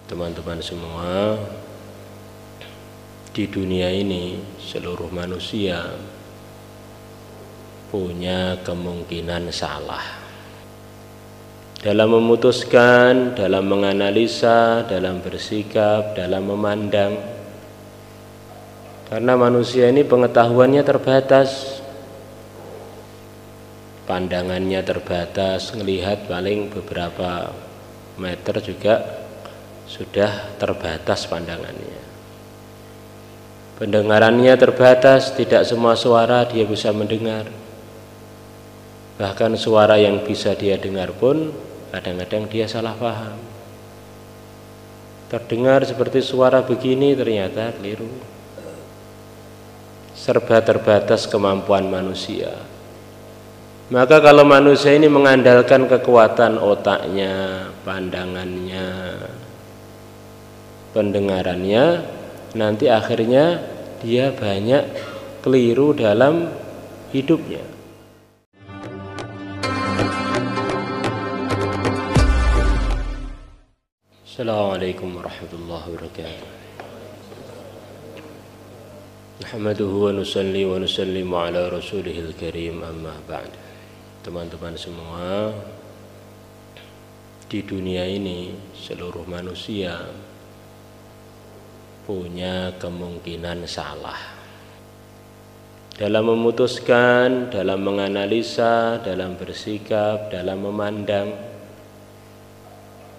Teman-teman semua, di dunia ini seluruh manusia punya kemungkinan salah dalam memutuskan, dalam menganalisa, dalam bersikap, dalam memandang. Karena manusia ini pengetahuannya terbatas, pandangannya terbatas, melihat paling beberapa meter juga sudah terbatas pandangannya. Pendengarannya terbatas, tidak semua suara dia bisa mendengar. Bahkan suara yang bisa dia dengar pun kadang-kadang dia salah paham. Terdengar seperti suara begini, ternyata keliru. Serba terbatas kemampuan manusia. Maka kalau manusia ini mengandalkan kekuatan otaknya, pandangannya, pendengarannya, nanti akhirnya dia banyak keliru dalam hidupnya. Assalamualaikum warahmatullahi wabarakatuh. Nahmaduhu wa nusalli wa nusallimu ala rasulihil karim, amma ba'd. Teman-teman semua, di dunia ini seluruh manusia punya kemungkinan salah dalam memutuskan, dalam menganalisa, dalam bersikap, dalam memandang.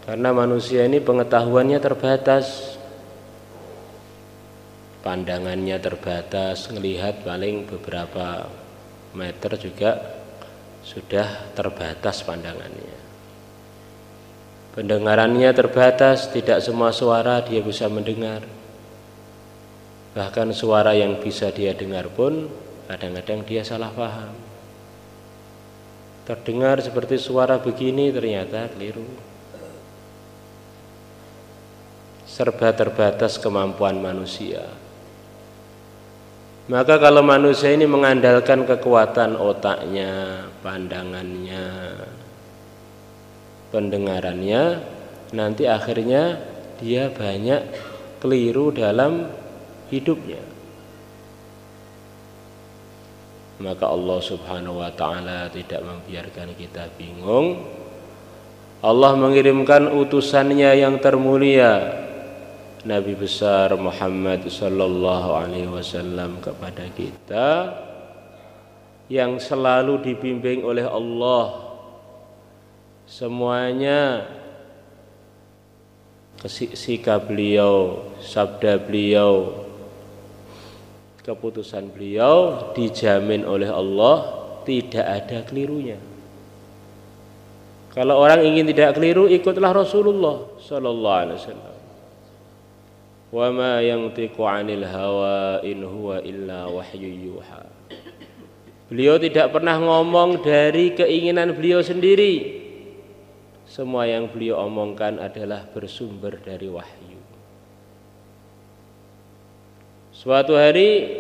Karena manusia ini pengetahuannya terbatas, pandangannya terbatas, melihat paling beberapa meter juga sudah terbatas pandangannya. Pendengarannya terbatas, tidak semua suara dia bisa mendengar. Bahkan suara yang bisa dia dengar pun kadang-kadang dia salah paham. Terdengar seperti suara begini, ternyata keliru. Serba terbatas kemampuan manusia. Maka kalau manusia ini mengandalkan kekuatan otaknya, pandangannya, pendengarannya, nanti akhirnya dia banyak keliru dalam hidupnya. Maka Allah Subhanahu wa ta'ala tidak membiarkan kita bingung. Allah mengirimkan utusannya yang termulia, Nabi besar Muhammad sallallahu alaihi wasallam kepada kita, yang selalu dibimbing oleh Allah. Semuanya sikap beliau, sabda beliau, keputusan beliau dijamin oleh Allah tidak ada kelirunya. Kalau orang ingin tidak keliru, ikutlah Rasulullah sallallahu alaihi wasallam. Wa ma yantiqu 'anil hawa in huwa illa wahyu yuha. Beliau tidak pernah ngomong dari keinginan beliau sendiri. Semua yang beliau omongkan adalah bersumber dari wahyu. Suatu hari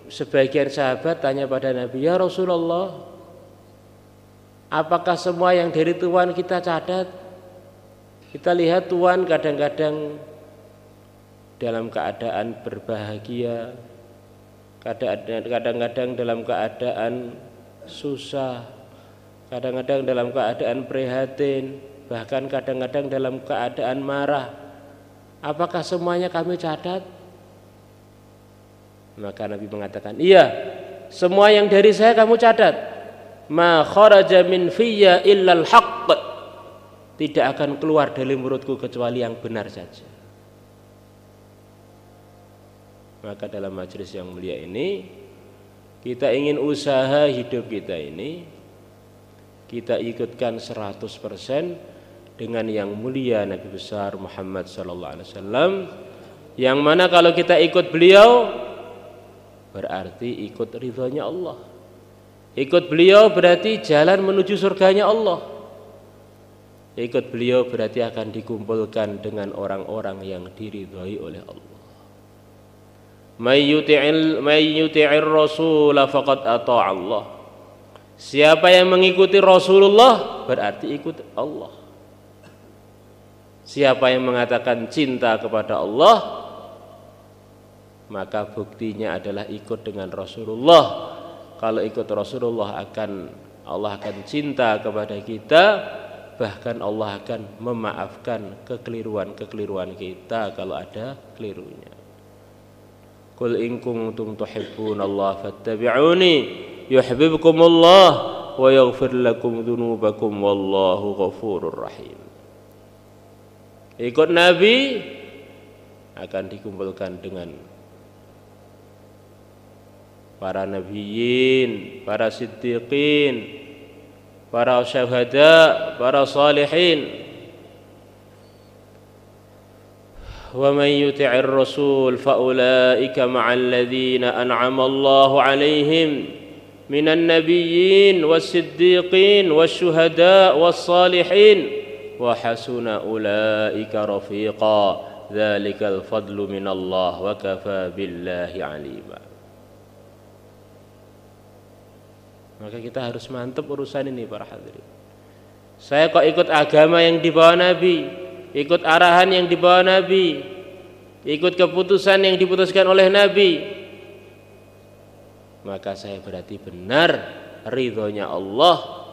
sebagian sahabat tanya pada Nabi, "Ya Rasulullah, apakah semua yang dari Tuhan kita catat? Kita lihat Tuhan kadang-kadang dalam keadaan berbahagia, kadang-kadang dalam keadaan susah, kadang-kadang dalam keadaan prihatin, bahkan kadang-kadang dalam keadaan marah. Apakah semuanya kami catat?" Maka Nabi mengatakan, "Iya, semua yang dari saya kamu catat. Ma kharaja min fiyya illal haqq." Tidak akan keluar dari mulutku kecuali yang benar saja. Maka dalam majelis yang mulia ini, kita ingin usaha hidup kita ini kita ikutkan 100% dengan yang mulia Nabi besar Muhammad sallallahu alaihi wasallam, yang mana kalau kita ikut beliau berarti ikut ridhonya Allah. Ikut beliau berarti jalan menuju surganya Allah. Ikut beliau berarti akan dikumpulkan dengan orang-orang yang diridhoi oleh Allah. May yuti'ir rasul faqad ata'a Allah. Siapa yang mengikuti Rasulullah berarti ikut Allah. Siapa yang mengatakan cinta kepada Allah, maka buktinya adalah ikut dengan Rasulullah. Kalau ikut Rasulullah Allah akan cinta kepada kita, bahkan Allah akan memaafkan kekeliruan-kekeliruan kita kalau ada kelirunya. Qul in kuntum tuhibbunallaha fattabi'uni yuhibbukumullah wa yaghfir lakum dzunubakum wallahu ghafurur rahim. Ikut Nabi akan dikumpulkan dengan para nabiyyin, para siddiqin, para syuhada, para salihin. Wa man yuti'ir rasul fa ulaika ma'al ladzina an'ama Allahu 'alaihim minan nabiyyin was-siddiqin wasyuhada was-salihin wa hasuna ulaika rafiqa dzalikal fadlu minallah wa kafa billahi 'alima. Maka kita harus mantap urusan ini para hadirin. Saya kok ikut agama yang dibawa Nabi, ikut arahan yang dibawa Nabi, ikut keputusan yang diputuskan oleh Nabi, maka saya berarti benar ridhonya Allah,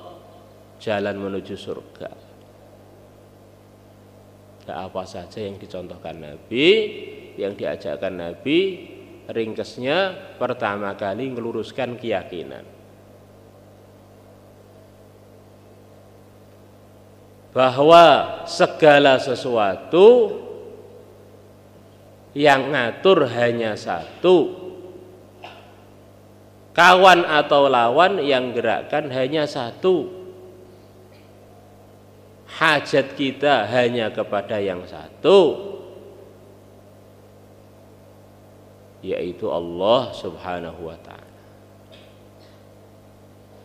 jalan menuju surga. Apa saja yang dicontohkan Nabi, yang diajarkan Nabi, ringkesnya pertama kali meluruskan keyakinan bahwa segala sesuatu yang ngatur hanya satu, kawan atau lawan yang gerakkan hanya satu, hajat kita hanya kepada yang satu, yaitu Allah subhanahu wa ta'ala.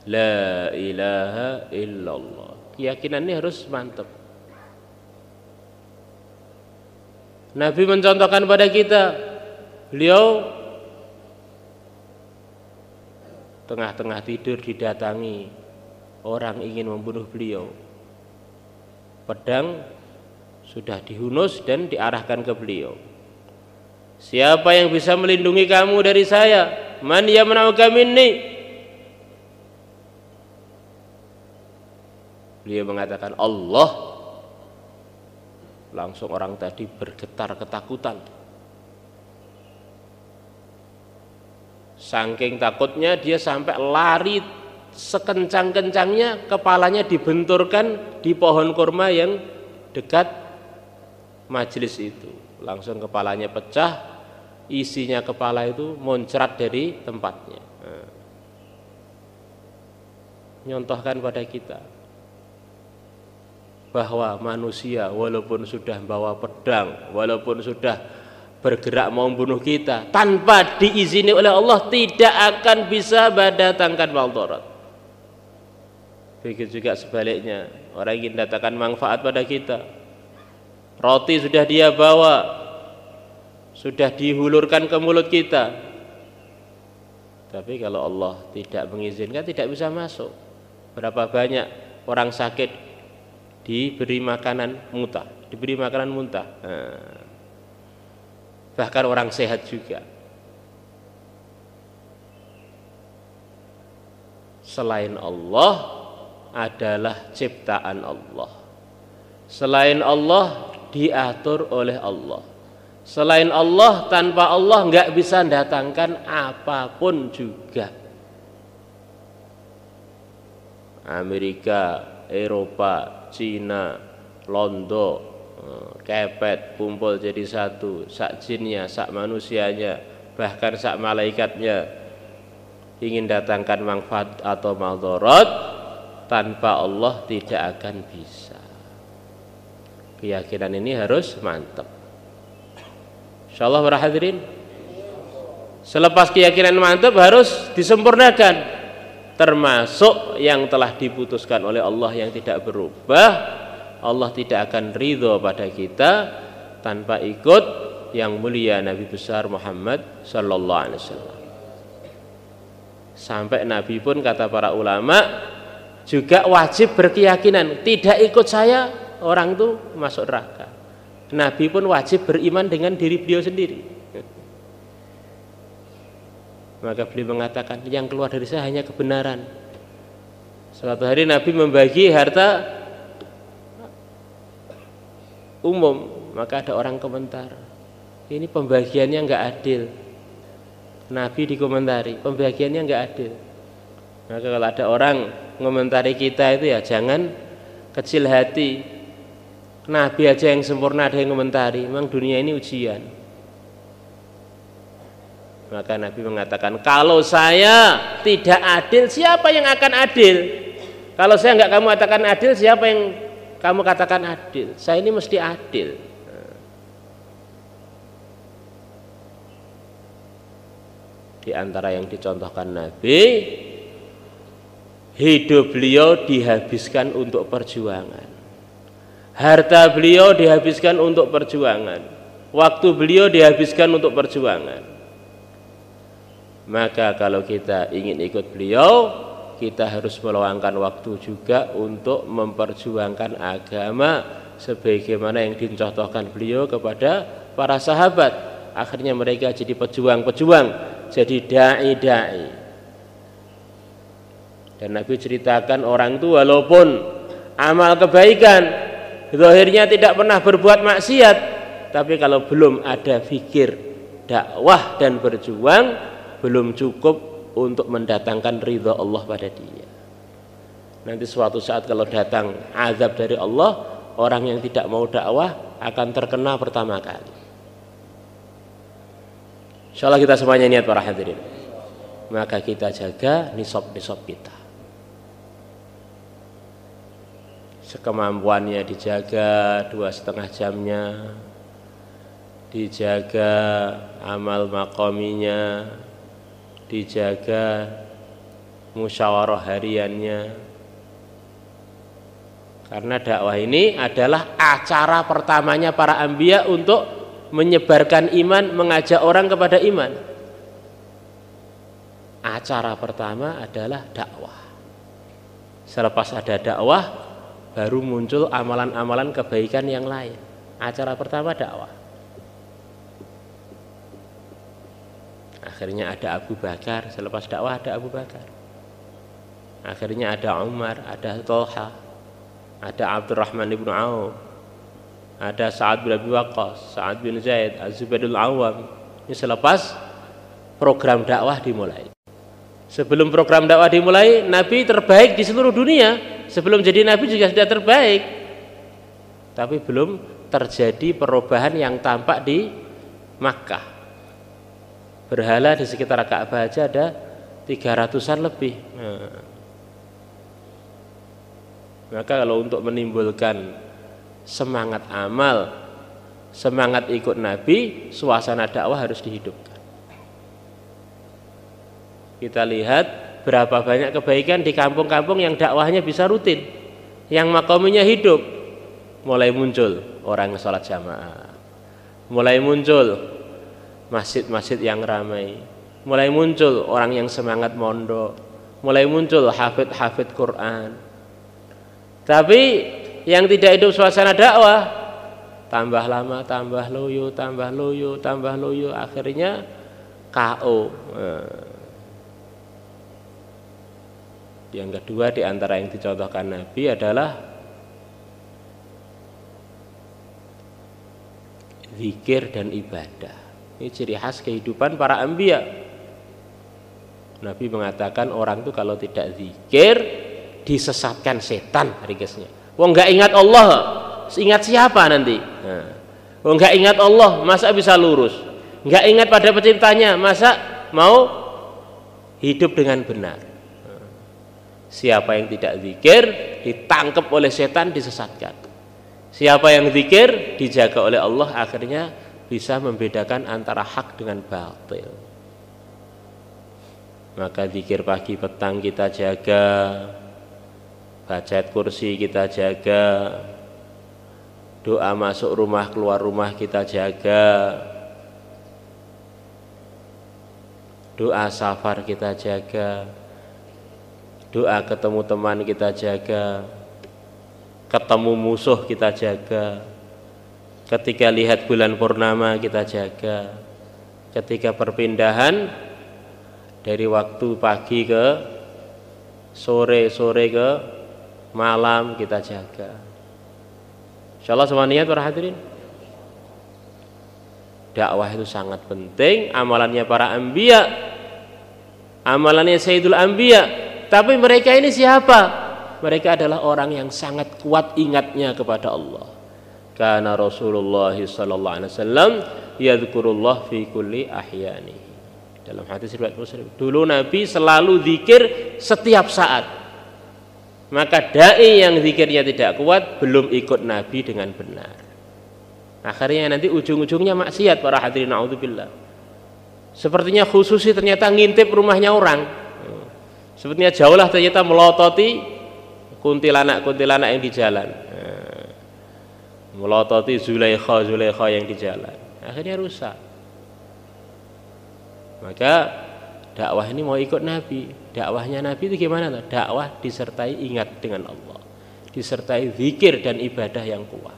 La ilaha illallah. Keyakinan ini harus mantap. Nabi mencontohkan pada kita, beliau tengah-tengah tidur didatangi orang ingin membunuh beliau. Pedang sudah dihunus dan diarahkan ke beliau. Siapa yang bisa melindungi kamu dari saya? Man yamna'uka minni? Beliau mengatakan Allah. Langsung orang tadi bergetar ketakutan. Saking takutnya dia sampai lari sekencang-kencangnya, kepalanya dibenturkan di pohon kurma yang dekat majelis itu. Langsung kepalanya pecah, isinya kepala itu muncrat dari tempatnya. Nyontohkan pada kita bahwa manusia walaupun sudah bawa pedang, walaupun sudah bergerak mau membunuh kita, tanpa diizini oleh Allah tidak akan bisa mendatangkan madarat. Begitu juga sebaliknya, orang ingin datangkan manfaat pada kita, roti sudah dia bawa, sudah dihulurkan ke mulut kita, tapi kalau Allah tidak mengizinkan tidak bisa masuk. Berapa banyak orang sakit diberi makanan muntah, bahkan orang sehat juga. Selain Allah adalah ciptaan Allah. Selain Allah diatur oleh Allah. Selain Allah, tanpa Allah nggak bisa mendatangkan apapun juga. Amerika, Eropa, Cina, Londo, kepet, kumpul jadi satu, sak jinnya, sak manusianya, bahkan sak malaikatnya, ingin datangkan manfaat atau madarat, tanpa Allah tidak akan bisa. Keyakinan ini harus mantap. Insyaallah para hadirin, selepas keyakinan mantap harus disempurnakan, termasuk yang telah diputuskan oleh Allah yang tidak berubah. Allah tidak akan ridho pada kita tanpa ikut yang mulia Nabi besar Muhammad sallallahu alaihi wasallam. Sampai Nabi pun kata para ulama juga wajib berkeyakinan, tidak ikut saya orang itu masuk neraka. Nabi pun wajib beriman dengan diri beliau sendiri. Maka beliau mengatakan, yang keluar dari saya hanya kebenaran. Suatu hari Nabi membagi harta umum, maka ada orang komentar, ini pembagiannya enggak adil. Nabi dikomentari, pembagiannya enggak adil. Maka kalau ada orang mengomentari kita itu ya jangan kecil hati. Nabi aja yang sempurna ada yang komentari, memang dunia ini ujian. Maka Nabi mengatakan, kalau saya tidak adil, siapa yang akan adil? Kalau saya enggak kamu katakan adil, siapa yang kamu katakan adil? Saya ini mesti adil. Di antara yang dicontohkan Nabi, hidup beliau dihabiskan untuk perjuangan, harta beliau dihabiskan untuk perjuangan, waktu beliau dihabiskan untuk perjuangan. Maka kalau kita ingin ikut beliau, kita harus meluangkan waktu juga untuk memperjuangkan agama sebagaimana yang dicontohkan beliau kepada para sahabat. Akhirnya mereka jadi pejuang-pejuang, jadi dai-dai. Dan Nabi ceritakan orang itu walaupun amal kebaikan, zahirnya tidak pernah berbuat maksiat, tapi kalau belum ada fikir dakwah dan berjuang, belum cukup untuk mendatangkan ridha Allah pada dia. Nanti suatu saat kalau datang azab dari Allah, orang yang tidak mau dakwah akan terkena pertama kali. Insyaallah kita semuanya niat para hadirin. Maka kita jaga nisab-nisab kita. Sekemampuannya dijaga 2,5 jamnya, dijaga amal maqaminya, dijaga musyawarah hariannya. Karena dakwah ini adalah acara pertamanya para anbiya untuk menyebarkan iman, mengajak orang kepada iman. Acara pertama adalah dakwah. Selepas ada dakwah, baru muncul amalan-amalan kebaikan yang lain. Acara pertama dakwah. Akhirnya ada Abu Bakar, selepas dakwah ada Abu Bakar. Akhirnya ada Umar, ada Thalha, ada Abdurrahman ibn Auf, ada Sa'ad bin Abi Waqqas, Sa'ad bin Zaid, Az-Zubairul Awam. Ini selepas program dakwah dimulai. Sebelum program dakwah dimulai, Nabi terbaik di seluruh dunia. Sebelum jadi Nabi juga sudah terbaik. Tapi belum terjadi perubahan yang tampak di Makkah. Berhala di sekitar Ka'bah aja ada 300-an lebih. Maka kalau untuk menimbulkan semangat amal, semangat ikut Nabi, suasana dakwah harus dihidupkan. Kita lihat berapa banyak kebaikan di kampung-kampung yang dakwahnya bisa rutin, yang maqaminya hidup. Mulai muncul orang sholat jamaah, mulai muncul masjid-masjid yang ramai, mulai muncul orang yang semangat mondok, mulai muncul hafid-hafid Quran. Tapi yang tidak hidup suasana dakwah, tambah lama, tambah loyo, tambah loyo, tambah loyo, akhirnya KO. Yang kedua di antara yang dicontohkan Nabi adalah zikir dan ibadah. Ini ciri khas kehidupan para anbiya. Nabi mengatakan orang itu kalau tidak zikir disesatkan setan rigesnya. Wong nggak ingat Allah, ingat siapa nanti? Wong nggak ingat Allah, masa bisa lurus? Nggak ingat pada penciptanya, masa mau hidup dengan benar? Siapa yang tidak zikir ditangkap oleh setan, disesatkan. Siapa yang zikir dijaga oleh Allah, akhirnya bisa membedakan antara hak dengan batil. Maka zikir pagi petang kita jaga, baca ayat kursi kita jaga, doa masuk rumah keluar rumah kita jaga, doa safar kita jaga, doa ketemu teman kita jaga, ketemu musuh kita jaga, Ketika lihat bulan purnama kita jaga. Ketika perpindahan dari waktu pagi ke sore, sore ke malam kita jaga. Insyaallah semua niat para hadirin. Dakwah itu sangat penting, amalannya para anbiya, amalannya Sayyidul Anbiya. Tapi mereka ini siapa? Mereka adalah orang yang sangat kuat ingatnya kepada Allah. Karena Rasulullah sallallahu alaihi wasallam yadhkurullah fi kulli ahyani. Dalam hadis riwayat Muslim, dulu Nabi selalu zikir setiap saat. Maka dai yang zikirnya tidak kuat belum ikut Nabi dengan benar. Akhirnya nanti ujung-ujungnya maksiat para hadirin, naudzubillah. Sepertinya khususi ternyata ngintip rumahnya orang. Sepertinya jauhlah ternyata melototi kuntilanak-kuntilanak yang di jalan. Melototi Zulaikha yang di jalan. Akhirnya rusak. Maka dakwah ini mau ikut Nabi. Dakwahnya Nabi itu gimana? Dakwah disertai ingat dengan Allah, disertai zikir dan ibadah yang kuat.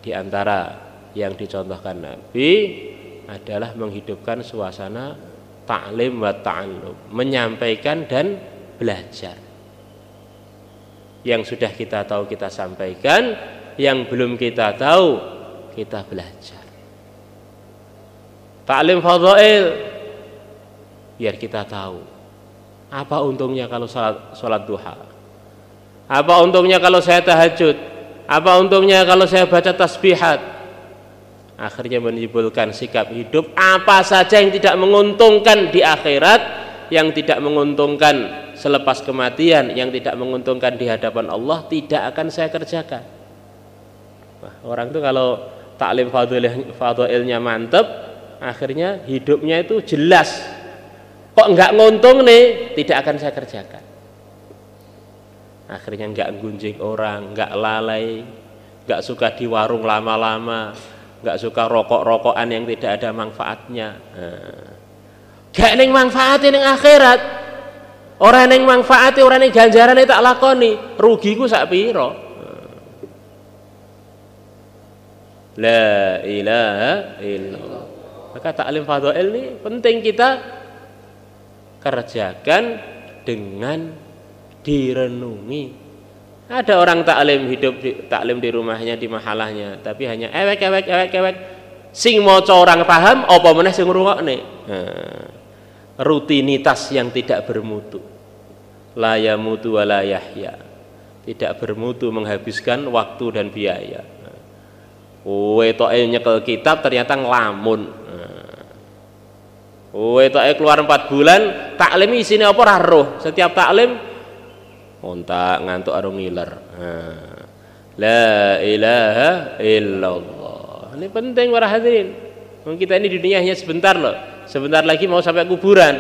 Di antara yang dicontohkan Nabi adalah menghidupkan suasana ta'lim wa ta'allum, menyampaikan dan belajar. Yang sudah kita tahu kita sampaikan, yang belum kita tahu kita belajar. Ta'lim fadhail, biar kita tahu apa untungnya kalau salat duha, apa untungnya kalau saya tahajud, apa untungnya kalau saya baca tasbihat. Akhirnya menimbulkan sikap hidup apa saja yang tidak menguntungkan di akhirat, yang tidak menguntungkan selepas kematian, yang tidak menguntungkan di hadapan Allah, tidak akan saya kerjakan. Nah, orang itu kalau taklim fadhailnya mantep, akhirnya hidupnya itu jelas. Kok enggak nguntung nih, tidak akan saya kerjakan. Akhirnya enggak gunjing orang, enggak lalai, enggak suka di warung lama-lama, enggak suka rokok-rokokan yang tidak ada manfaatnya. Gak ning manfaate ning akhirat. Ora ning manfaate, ora ning ganjarane tak lakoni, rugiku sak pira. La ilaha illallah. Maka taklim fadhail ini penting kita kerjakan dengan direnungi. Ada orang taklim di rumahnya, di mahalahnya, tapi hanya ewek. Sing maca orang paham, apa meneh sing ngrungokne. Rutinitas yang tidak bermutu. La yamutu wa la yahya. Tidak bermutu, menghabiskan waktu dan biaya. Wetoke nyekel kitab ternyata ngelamun. Wetoke keluar 4 bulan, taklim isine apa ora roh. Setiap taklim ontak ngantuk arung ngiler. La ilaha illallah. Ini penting para hadirin. Kita ini di dunia hanya sebentar loh. Sebentar lagi mau sampai kuburan.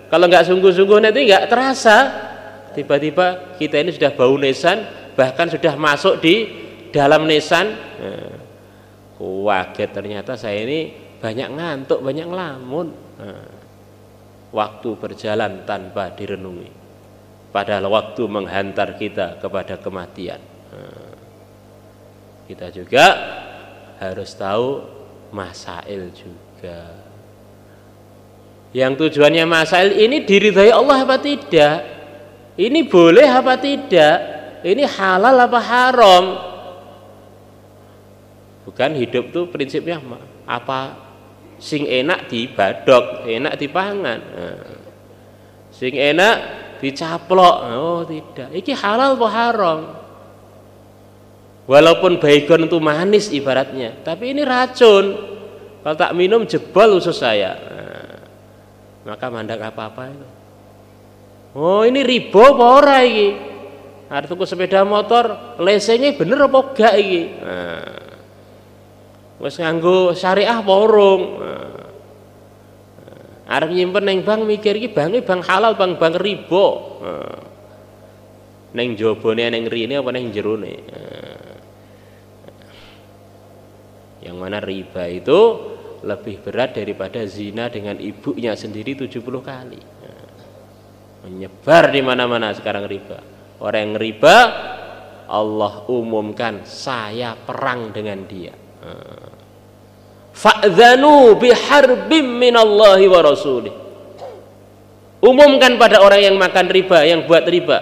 Kalau nggak sungguh-sungguh nanti nggak terasa. Tiba-tiba kita ini sudah bau nesan, bahkan sudah masuk di dalam nesan. Kaget ternyata saya ini banyak ngantuk, banyak ngelamun. Waktu berjalan tanpa direnungi. Padahal waktu menghantar kita kepada kematian. Kita juga harus tahu masail juga. Yang tujuannya masail ini diridhai Allah apa tidak? Ini boleh apa tidak? Ini halal apa haram? Bukan hidup tuh prinsipnya apa sing enak dibadok, enak dipangan. Sing enak dicaplok. Oh tidak, iki halal apa haram? Walaupun baygon itu manis ibaratnya, tapi ini racun. Kalau tak minum jebol usus saya. Maka mandang apa-apa itu. Oh ini riba apa ora iki? Arep tuku sepeda motor, lesenya bener apa gak iki? Wis nganggo syariah apa urung? Arep nyimpen ning bank mikir iki bank halal bank riba. Ning jabone ning rine apa ning jerone? Yang mana riba itu lebih berat daripada zina dengan ibunya sendiri 70 kali. Menyebar di mana-mana sekarang riba. Orang yang riba Allah umumkan saya perang dengan dia. Fa'dzanu biharbim minallahi wa rasulih. Umumkan pada orang yang makan riba, yang buat riba,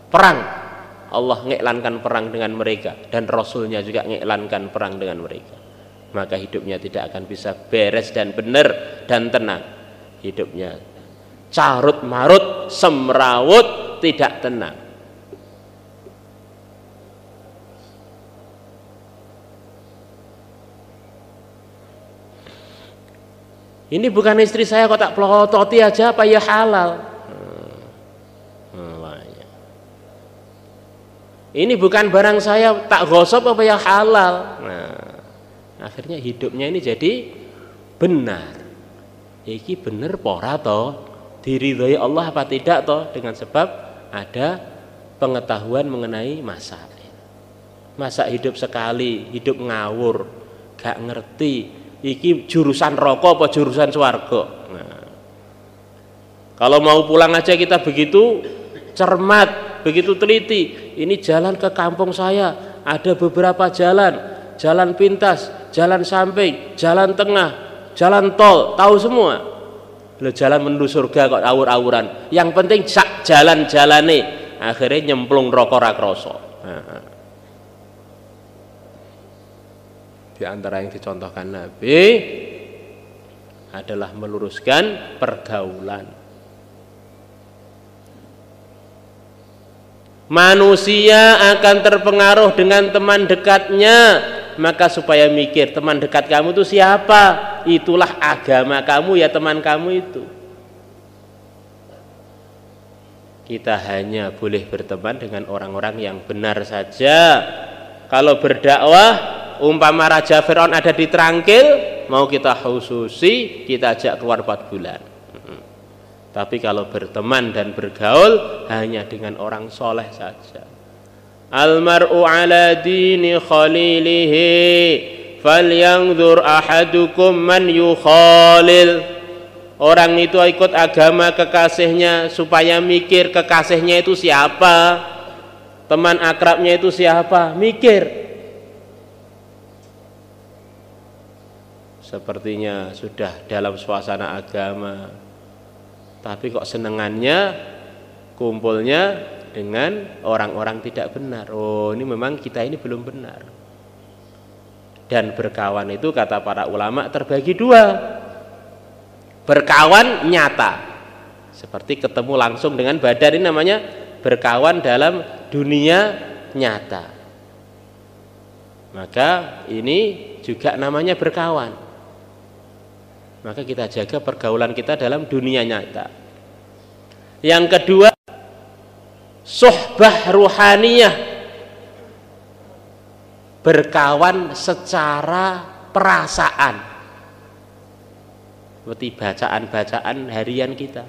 perang. Allah mengiklankan perang dengan mereka dan Rasulnya juga mengiklankan perang dengan mereka. Maka hidupnya tidak akan bisa beres dan benar dan tenang. Hidupnya carut marut, semrawut, tidak tenang. Ini bukan istri saya kok tak pelototi aja apa ya halal. Ini bukan barang saya tak gosok apa ya halal. Nah, akhirnya hidupnya ini jadi benar. Iki bener pora toh, diridhoi Allah apa tidak toh, dengan sebab ada pengetahuan mengenai masalah. Masa hidup sekali, hidup ngawur, gak ngerti iki jurusan rokok apa jurusan swarga. Nah, kalau mau pulang aja kita begitu cermat, begitu teliti. Ini jalan ke kampung saya ada beberapa jalan, jalan pintas, jalan samping, jalan tengah, jalan tol, tahu semua. Lo jalan menuju surga kok awur-awuran. Yang penting sak jalan-jalane, akhirnya nyemplung rokok ra kroso. Nah, di antara yang dicontohkan Nabi adalah meluruskan pergaulan. Manusia akan terpengaruh dengan teman dekatnya, maka supaya mikir teman dekat kamu itu siapa, itulah agama kamu ya teman kamu itu. Kita hanya boleh berteman dengan orang-orang yang benar saja. Kalau berdakwah, umpama Raja Fir'aun ada di Trangkil, mau kita khususi, kita ajak keluar 4 bulan. Tapi kalau berteman dan bergaul hanya dengan orang soleh saja. Almar'u ala dini khalilihi falyanzur ahadukum man yukhalil. Orang itu ikut agama kekasihnya supaya mikir kekasihnya itu siapa, teman akrabnya itu siapa, mikir. Sepertinya sudah dalam suasana agama, tapi kok senengannya kumpulnya dengan orang-orang tidak benar. Oh, ini memang kita ini belum benar. Dan berkawan itu kata para ulama terbagi 2. Berkawan nyata, seperti ketemu langsung dengan badan, ini namanya berkawan dalam dunia nyata. Maka ini juga namanya berkawan. Maka kita jaga pergaulan kita dalam dunia nyata. Yang kedua, suhbah ruhaniyah, berkawan secara perasaan, seperti bacaan-bacaan harian kita.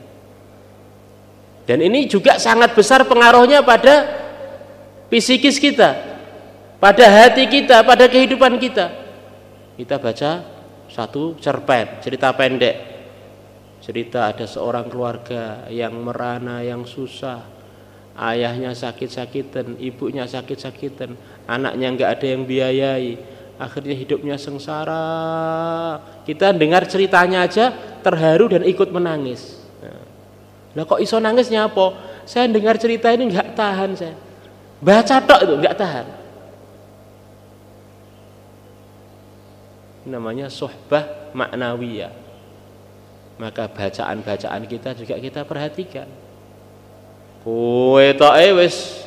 Dan ini juga sangat besar pengaruhnya pada psikis kita, pada hati kita, pada kehidupan kita. Kita baca satu cerpen, cerita pendek, cerita ada seorang keluarga yang merana, yang susah, ayahnya sakit-sakitan, ibunya sakit-sakitan, anaknya nggak ada yang biayai, akhirnya hidupnya sengsara. Kita dengar ceritanya aja terharu dan ikut menangis. Lah kok iso nangisnya apa? Saya dengar cerita ini nggak tahan, saya baca tok itu nggak tahan. Namanya suhbah maknawiyah. Maka bacaan-bacaan kita juga kita perhatikan. Kowe toke wis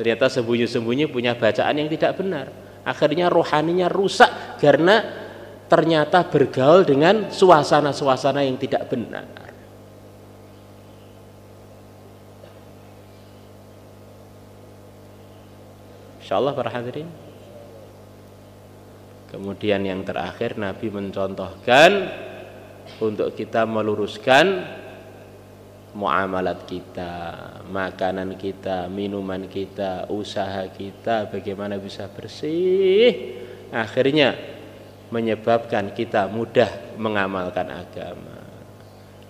ternyata sembunyi-sembunyi punya bacaan yang tidak benar. Akhirnya rohaninya rusak karena ternyata bergaul dengan suasana-suasana yang tidak benar. Insyaallah para hadirin. Kemudian yang terakhir Nabi mencontohkan untuk kita meluruskan muamalat kita, makanan kita, minuman kita, usaha kita bagaimana bisa bersih, akhirnya menyebabkan kita mudah mengamalkan agama.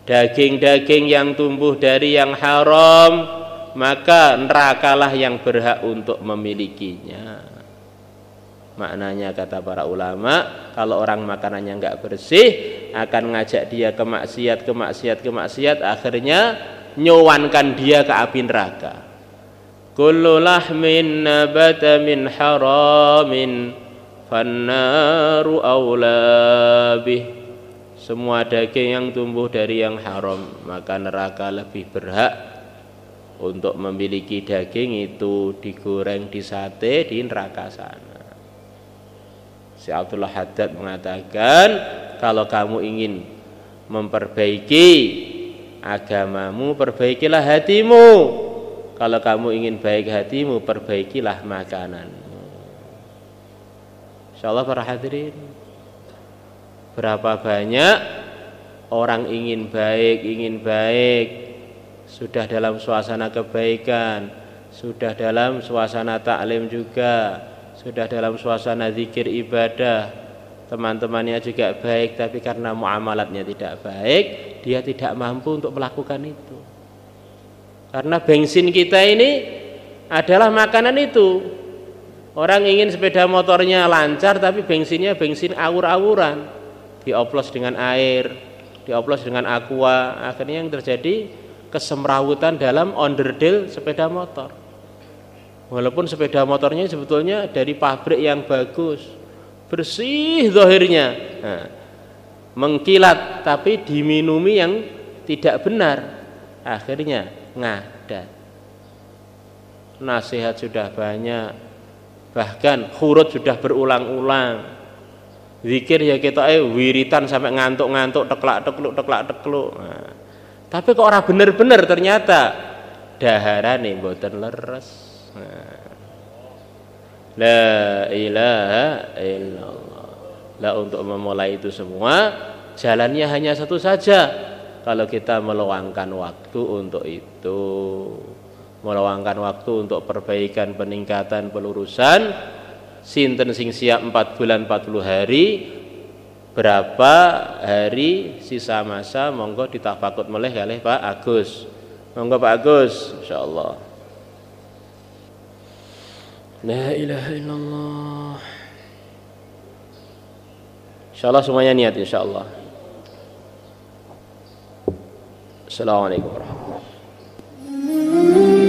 Daging-daging yang tumbuh dari yang haram maka nerakalah yang berhak untuk memilikinya. Maknanya kata para ulama, kalau orang makanannya enggak bersih akan ngajak dia ke maksiat, akhirnya nyowankan dia ke api neraka. Kullu lahmin nabata min haramin fannaru aula bih. Semua daging yang tumbuh dari yang haram, maka neraka lebih berhak untuk memiliki daging itu, digoreng, disate di neraka sana. Si Abdullah Haddad mengatakan, kalau kamu ingin memperbaiki agamamu, perbaikilah hatimu. Kalau kamu ingin baik hatimu, perbaikilah makananmu. Insyaallah para hadirin, berapa banyak orang ingin baik, sudah dalam suasana kebaikan, sudah dalam suasana taklim juga, sudah dalam suasana zikir ibadah, teman-temannya juga baik, tapi karena muamalatnya tidak baik, dia tidak mampu untuk melakukan itu. Karena bensin kita ini adalah makanan itu. Orang ingin sepeda motornya lancar, tapi bensinnya bensin awur-awuran, dioplos dengan air, dioplos dengan aqua, akhirnya yang terjadi kesemrawutan dalam onderdil sepeda motor. Walaupun sepeda motornya sebetulnya dari pabrik yang bagus, bersih zahirnya, mengkilat, tapi diminumi yang tidak benar, akhirnya ngadat. Nasihat sudah banyak, bahkan khurut sudah berulang-ulang, zikir ya kita wiritan sampai ngantuk-ngantuk, teklak-tekluk. Tapi kok orang bener-bener ternyata daharane mboten leres. La ilaha illallah. Lah untuk memulai itu semua jalannya hanya satu saja. Kalau kita meluangkan waktu untuk itu, meluangkan waktu untuk perbaikan, peningkatan, pelurusan, sinten sing siap 4 bulan 40 hari, berapa hari sisa masa, monggo ditafakut meleh kalih Pak Agus. Monggo Pak Agus, insyaallah. La ilaha illallah. Insyaallah semuanya niat insyaallah. Assalamualaikum warahmatullahi wabarakatuh.